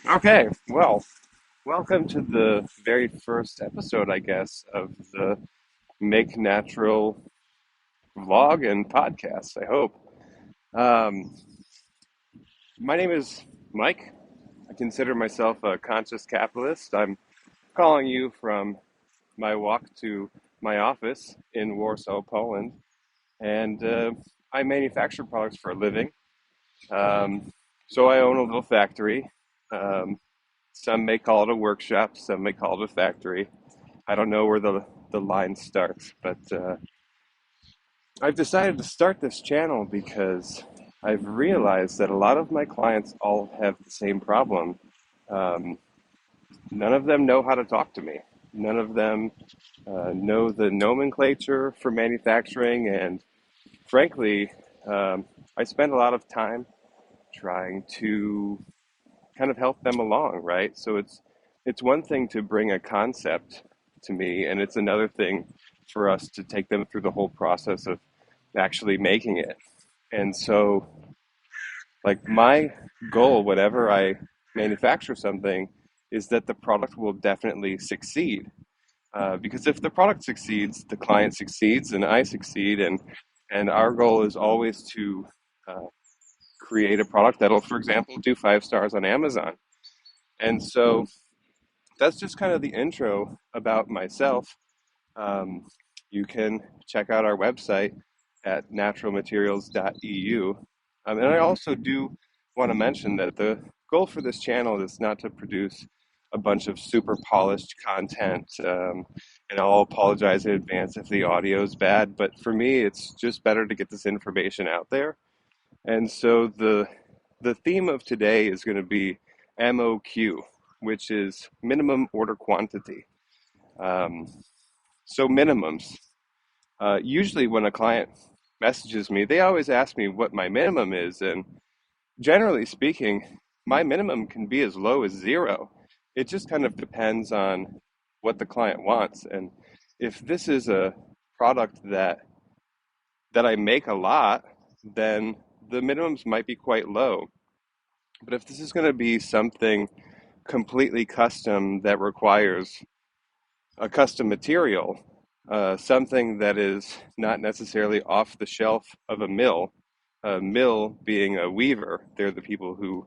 Okay, well, welcome to the very first episode, I guess, of the Make Natural vlog and podcast, I hope. Um, my name is Mike. I consider myself a conscious capitalist. I'm calling you from my walk to my office in Warsaw, Poland, and I manufacture products for a living. Um, so I own a little factory. Um, some may call it a workshop, some may call it a factory. I don't know where the line starts, but I've decided to start this channel because I've realized that a lot of my clients all have the same problem. Um, None of them know how to talk to me. None of them know the nomenclature for manufacturing, and frankly, I spend a lot of time trying to kind of help them along, right? So it's one thing to bring a concept to me, and it's another thing for us to take them through the whole process of actually making it. And so, like my goal, whenever I manufacture something, is that the product will definitely succeed. Because if the product succeeds, the client succeeds, and I succeed, and our goal is always to uh, create a product that'll, for example, do 5 stars on Amazon. And so that's just kind of the intro about myself. Um, you can check out our website at naturalmaterials.eu. And I also do want to mention that the goal for this channel is not to produce a bunch of super polished content. And I'll apologize in advance if the audio is bad, but for me, it's just better to get this information out there. And so the theme of today is going to be MOQ, which is minimum order quantity. Um, so minimums. Usually, when a client messages me, they always ask me what my minimum is, and generally speaking, my minimum can be as low as zero. It just kind of depends on what the client wants, and if this is a product that I make a lot, then the minimums might be quite low. But if this is going to be something completely custom that requires a custom material, something that is not necessarily off the shelf of a mill being a weaver, they're the people who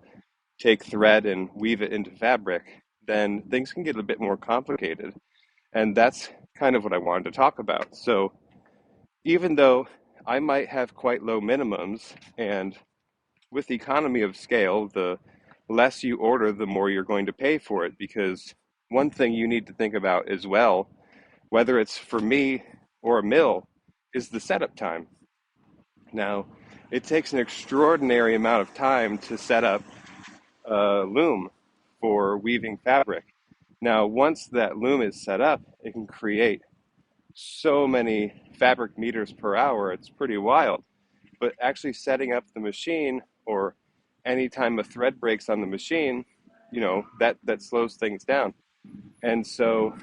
take thread and weave it into fabric, then things can get a bit more complicated. And that's kind of what I wanted to talk about. So even though I might have quite low minimums, and with the economy of scale, the less you order, the more you're going to pay for it. Because one thing you need to think about as well, whether it's for me or a mill, is the setup time. Now, it takes an extraordinary amount of time to set up a loom for weaving fabric. Now, once that loom is set up, it can create so many fabric meters per hour. It's pretty wild. But actually setting up the machine, or any time a thread breaks on the machine, that slows things down. And so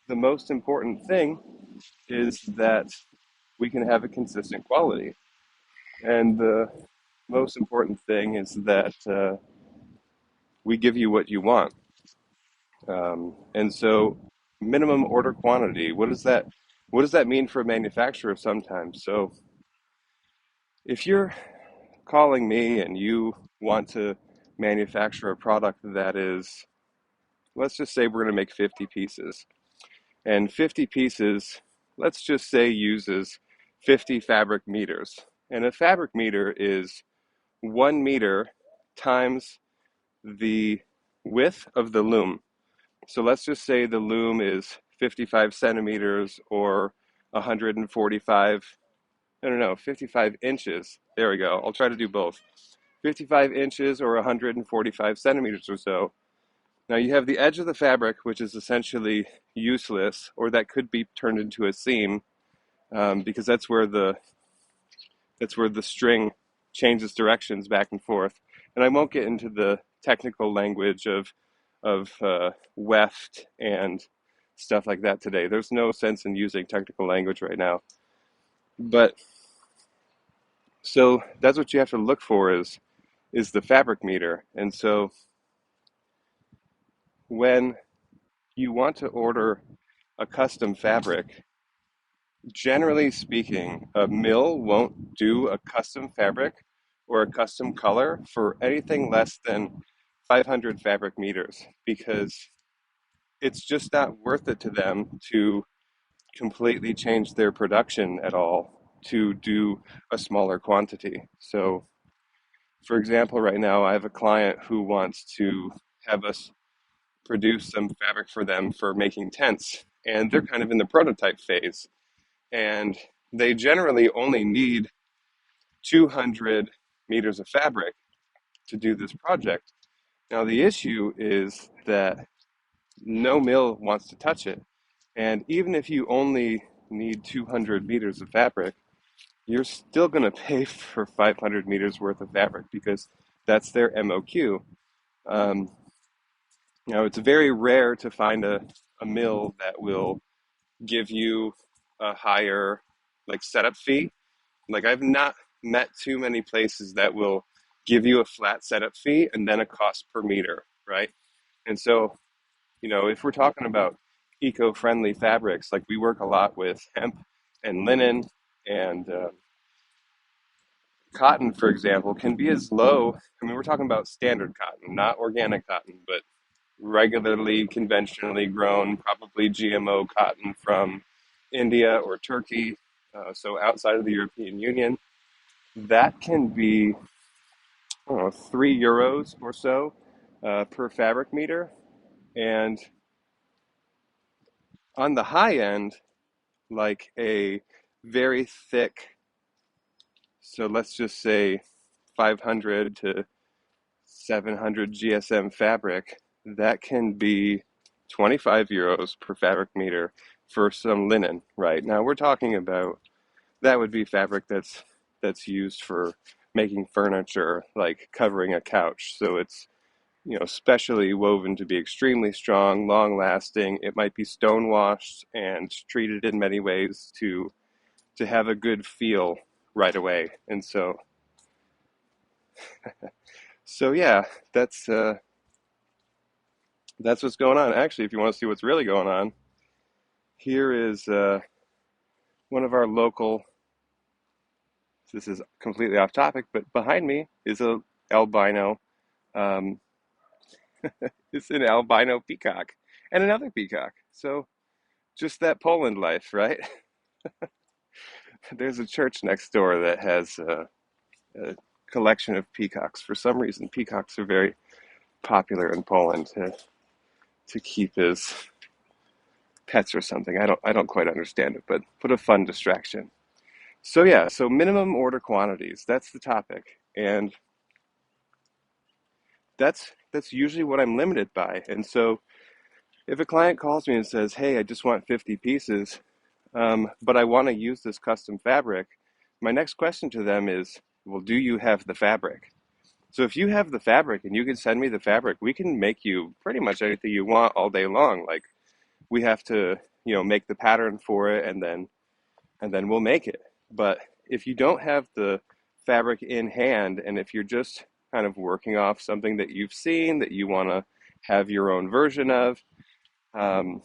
the most important thing is that we can have a consistent quality. And the most important thing is that we give you what you want. And so minimum order quantity, what does that mean for a manufacturer sometimes? So if you're calling me and you want to manufacture a product that is, let's just say we're going to make 50 pieces. And 50 pieces, let's just say, uses 50 fabric meters. And a fabric meter is 1 meter times the width of the loom. So let's just say the loom is 55 centimeters or 145, I don't know, 55 inches. There we go. I'll try to do both. 55 inches or 145 centimeters or so. Now you have the edge of the fabric, which is essentially useless, or that could be turned into a seam, because that's where the string changes directions back and forth. And I won't get into the technical language of weft and stuff like that today. There's no sense in using technical language right now. But so that's what you have to look for is the fabric meter. And so when you want to order a custom fabric, generally speaking, a mill won't do a custom fabric or a custom color for anything less than 500 fabric meters because it's just not worth it to them to completely change their production at all to do a smaller quantity. So, for example, right now I have a client who wants to have us produce some fabric for them for making tents, and they're kind of in the prototype phase, and they generally only need 200 meters of fabric to do this project. Now, the issue is that no mill wants to touch it. And even if you only need 200 meters of fabric, you're still going to pay for 500 meters worth of fabric because that's their MOQ. Um, it's very rare to find a mill that will give you a higher like setup fee. Like I've not met too many places that will give you a flat setup fee and then a cost per meter, right? And so, if we're talking about eco-friendly fabrics, like we work a lot with hemp and linen and cotton, for example, can be as low. I mean, we're talking about standard cotton, not organic cotton, but regularly, conventionally grown, probably GMO cotton from India or Turkey, so outside of the European Union. That can be, I don't know, €3 or so per fabric meter. And on the high end, like a very thick, so let's just say 500 to 700 GSM fabric, that can be €25 per fabric meter for some linen, right? Now we're talking about that would be fabric that's used for making furniture, like covering a couch. So it's specially woven to be extremely strong, long lasting. It might be stone washed and treated in many ways to have a good feel right away. And so yeah, that's what's going on. Actually, if you want to see what's really going on, here is one of our local. This is completely off topic, but behind me is a albino. Um, it's an albino peacock and another peacock. So just that Poland life, right? There's a church next door that has a collection of peacocks. For some reason, peacocks are very popular in Poland to keep as pets or something. I don't quite understand it, but a fun distraction. So yeah, so minimum order quantities, that's the topic. And that's usually what I'm limited by. And so if a client calls me and says, "Hey, I just want 50 pieces, but I want to use this custom fabric," my next question to them is, "Well, do you have the fabric?" So if you have the fabric and you can send me the fabric, we can make you pretty much anything you want all day long. Like we have to, make the pattern for it and then we'll make it. But if you don't have the fabric in hand, and if you're just kind of working off something that you've seen that you want to have your own version of, um,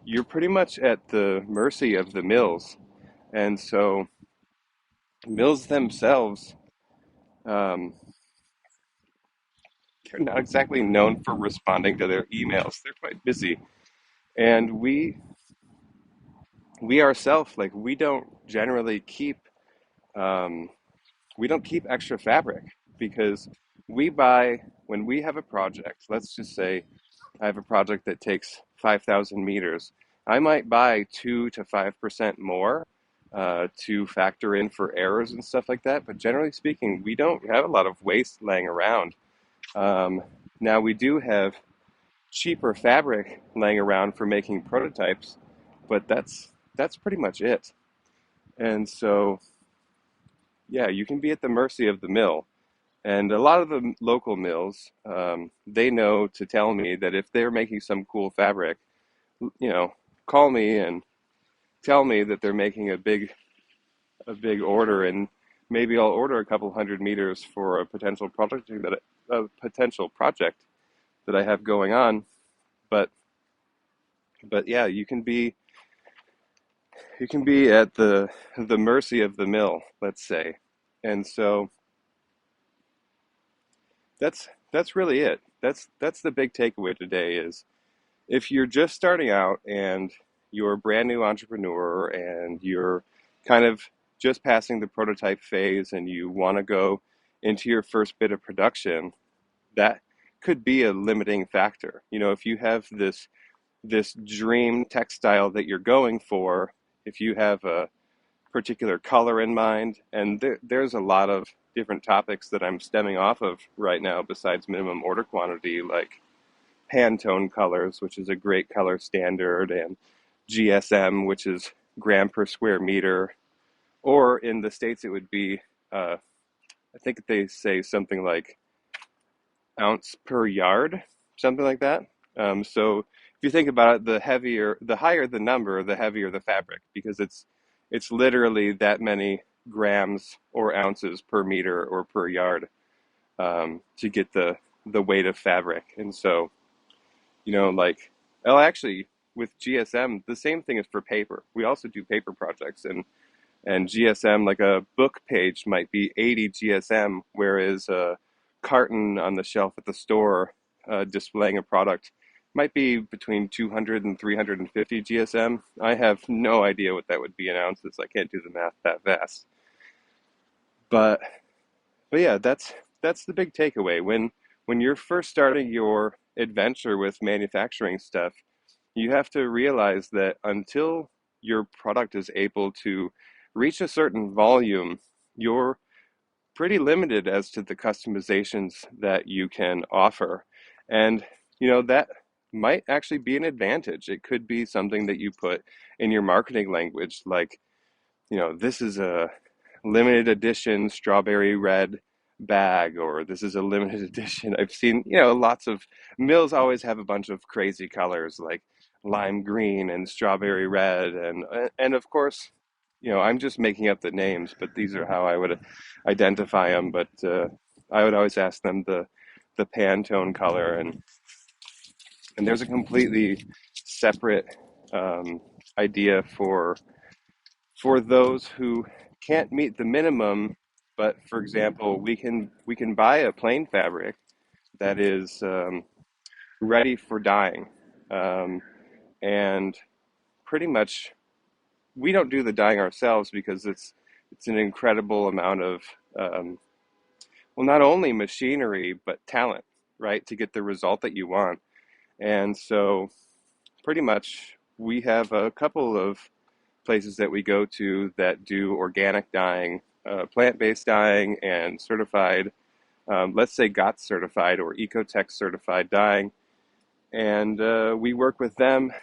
you're pretty much at the mercy of the mills. And so mills themselves, um, they're not exactly known for responding to their emails. They're quite busy. And we ourselves, like we don't generally um, we don't keep extra fabric because we buy when we have a project. Let's just say I have a project that takes 5,000 meters. I might buy 2 to 5% more to factor in for errors and stuff like that. But generally speaking, we don't have a lot of waste laying around. Um, Now we do have cheaper fabric laying around for making prototypes, but that's pretty much it. And so yeah, you can be at the mercy of the mill. And a lot of the local mills, they know to tell me that if they're making some cool fabric, you know, call me and tell me that they're making a big order, and maybe I'll order a couple hundred meters for a potential project that I have going on. But yeah, you can be at the mercy of the mill, let's say. And so that's really it. That's the big takeaway today is if you're just starting out and you're a brand new entrepreneur and you're kind of just passing the prototype phase and you want to go into your first bit of production, that could be a limiting factor. You know, if you have this dream textile that you're going for, if you have a particular color in mind, and there's a lot of different topics that I'm stemming off of right now besides minimum order quantity, like Pantone colors, which is a great color standard, and GSM, which is gram per square meter, or in the States it would be, I think they say something like ounce per yard, something like that. So if you think about it, the higher the number, the heavier the fabric, because it's literally that many grams or ounces per meter or per yard to get the weight of fabric. And so, you know, like, well, actually, with GSM, the same thing is for paper. We also do paper projects, and GSM, like a book page might be 80 GSM, whereas a carton on the shelf at the store displaying a product might be between 200 and 350 GSM. I have no idea what that would be in ounces. I can't do the math that fast. But but yeah, that's the big takeaway. When you're first starting your adventure with manufacturing stuff, you have to realize that until your product is able to reach a certain volume, you're pretty limited as to the customizations that you can offer. And, you know, that might actually be an advantage. It could be something that you put in your marketing language, like, you know, this is a limited edition strawberry red bag, or this is a limited edition. I've seen, you know, lots of mills always have a bunch of crazy colors like lime green and strawberry red, and of course, you know, I'm just making up the names, but these are how I would identify them. But I would always ask them the Pantone color, and there's a completely separate idea for those who can't meet the minimum. But for example, we can buy a plain fabric that is ready for dyeing, um, and pretty much we don't do the dyeing ourselves because it's an incredible amount of um, well, not only machinery but talent, right, to get the result that you want. And so pretty much we have a couple of places that we go to that do organic dyeing, plant-based dyeing, and certified, let's say GOTS certified or Ecotech certified dyeing. And we work with them,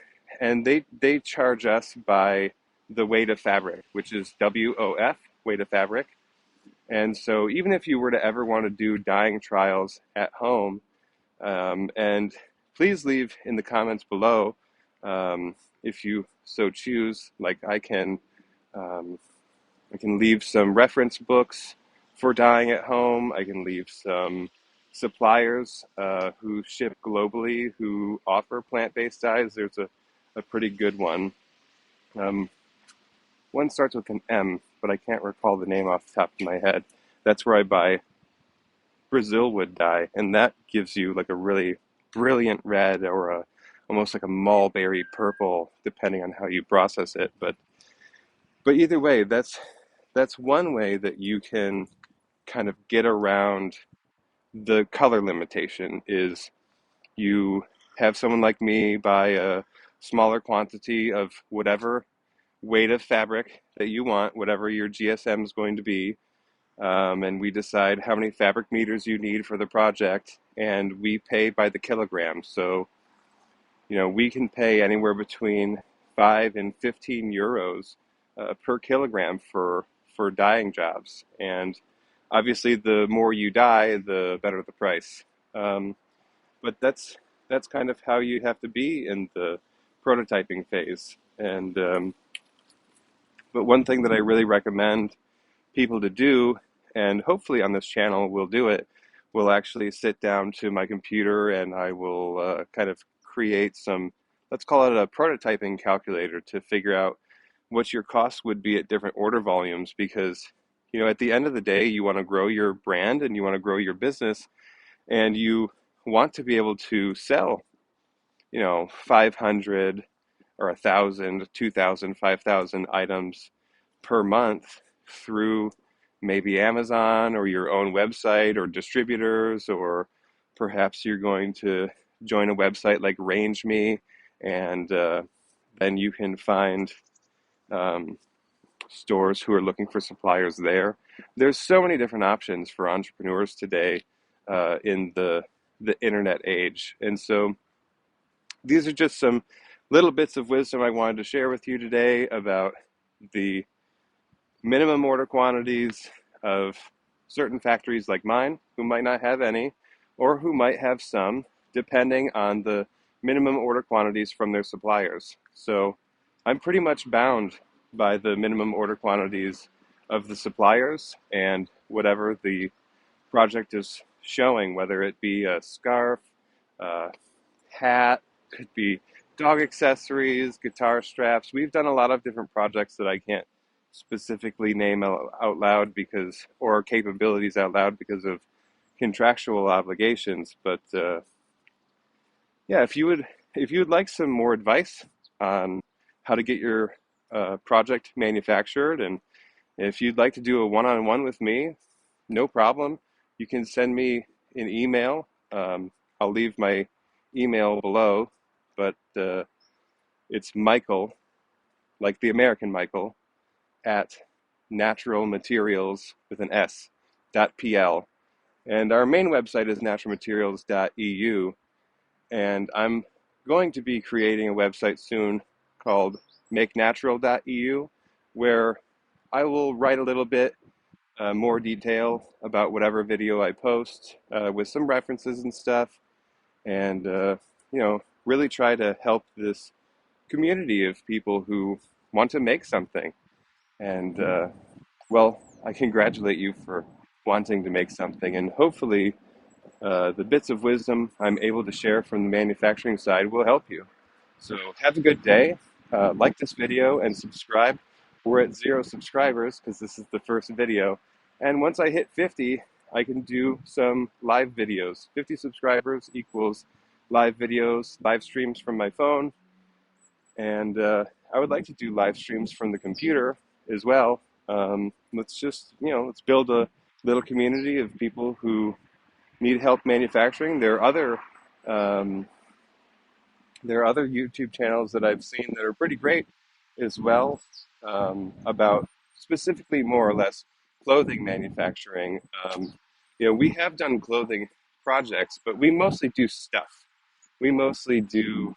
and they charge us by the weight of fabric, which is WOF, weight of fabric. And so even if you were to ever want to do dyeing trials at home, and please leave in the comments below if you so choose. Like um, I can leave some reference books for dyeing at home. I can leave some suppliers who ship globally who offer plant-based dyes. There's a pretty good one. Um, One starts with an M, but I can't recall the name off the top of my head. That's where I buy Brazil wood dye, and that gives you like a really brilliant red or almost like a mulberry purple, depending on how you process it. But either way, that's one way that you can kind of get around the color limitation. Is you have someone like me buy a smaller quantity of whatever weight of fabric that you want, whatever your GSM is going to be, and we decide how many fabric meters you need for the project, and we pay by the kilogram. So, you know, we can pay anywhere between 5 and 15 euros per kilogram for dyeing jobs. And obviously, the more you dye, the better the price. Um, but that's kind of how you have to be in the prototyping phase. And but one thing that I really recommend people to do, and hopefully on this channel we'll do it, we'll actually sit down to my computer and I will kind of create some, let's call it a prototyping calculator to figure out what your costs would be at different order volumes. Because, at the end of the day, you want to grow your brand and you want to grow your business, and you want to be able to sell, 500 or 1,000, 2,000, 5,000 items per month through maybe Amazon or your own website or distributors, or perhaps you're going to join a website like RangeMe, and then you can find um, stores who are looking for suppliers there. There's so many different options for entrepreneurs today in the internet age. And so these are just some little bits of wisdom I wanted to share with you today about the minimum order quantities of certain factories like mine, who might not have any, or who might have some, depending on the minimum order quantities from their suppliers. So I'm pretty much bound by the minimum order quantities of the suppliers and whatever the project is showing, whether it be a scarf, a hat, could be dog accessories, guitar straps. We've done a lot of different projects that I can't specifically name out loud because, or capabilities out loud because of contractual obligations. But yeah, if you would like some more advice on how to get your project manufactured, and if you'd like to do a one-on-one with me, no problem. You can send me an email. I'll leave my email below, but it's Michael, like the American Michael, at naturalmaterials with an S, .pl. And our main website is naturalmaterials.eu. And I'm going to be creating a website soon called MakeNatural.eu, where I will write a little bit more detail about whatever video I post with some references and stuff. And, really try to help this community of people who want to make something. And, well, I congratulate you for wanting to make something. And hopefully, the bits of wisdom I'm able to share from the manufacturing side will help you. So have a good day. Like this video and subscribe. We're at 0 subscribers because this is the first video. And once I hit 50, I can do some live videos. 50 subscribers equals live videos, live streams from my phone. And I would like to do live streams from the computer as well. Let's build a little community of people who need help manufacturing. Um, there are other YouTube channels that I've seen that are pretty great as well, about specifically more or less clothing manufacturing. We have done clothing projects, but we mostly do stuff. We mostly do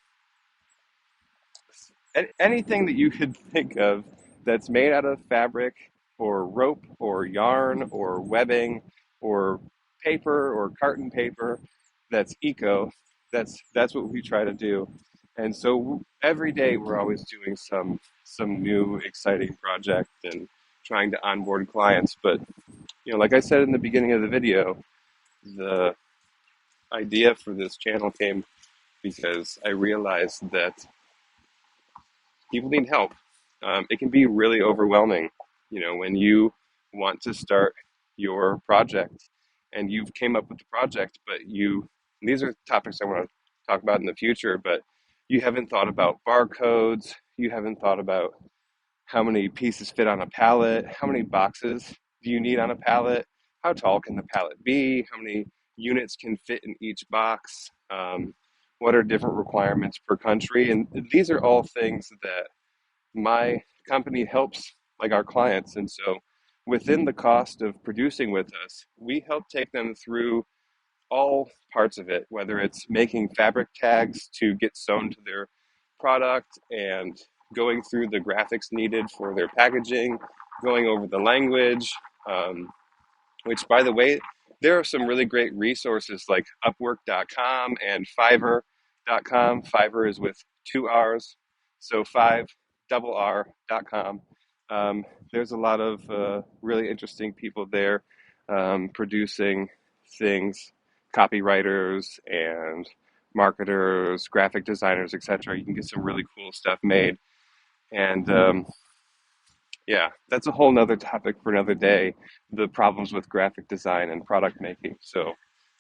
anything that you could think of that's made out of fabric or rope or yarn or webbing or paper or carton paper that's eco. That's what we try to do. And so every day we're always doing some new exciting project and trying to onboard clients. But like I said in the beginning of the video, the idea for this channel came because I realized that people need help. It can be really overwhelming, when you want to start your project and you've came up with the project, but these are topics I want to talk about in the future, but you haven't thought about barcodes, you haven't thought about how many pieces fit on a pallet, how many boxes do you need on a pallet, how tall can the pallet be, how many units can fit in each box, what are different requirements per country, and these are all things that my company helps like our clients. And so within the cost of producing with us, we help take them through all parts of it, whether it's making fabric tags to get sewn to their product and going through the graphics needed for their packaging, going over the language, which, by the way, there are some really great resources like Upwork.com and Fiverr.com. Fiverr is with 2 R's, so 5RR.com. There's a lot of really interesting people there producing things, copywriters and marketers, graphic designers, etc. You can get some really cool stuff made. And yeah, that's a whole nother topic for another day, the problems with graphic design and product making. So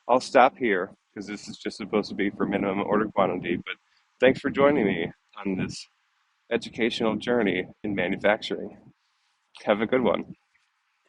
I'll stop here because this is just supposed to be for minimum order quantity. But thanks for joining me on this educational journey in manufacturing. Have a good one.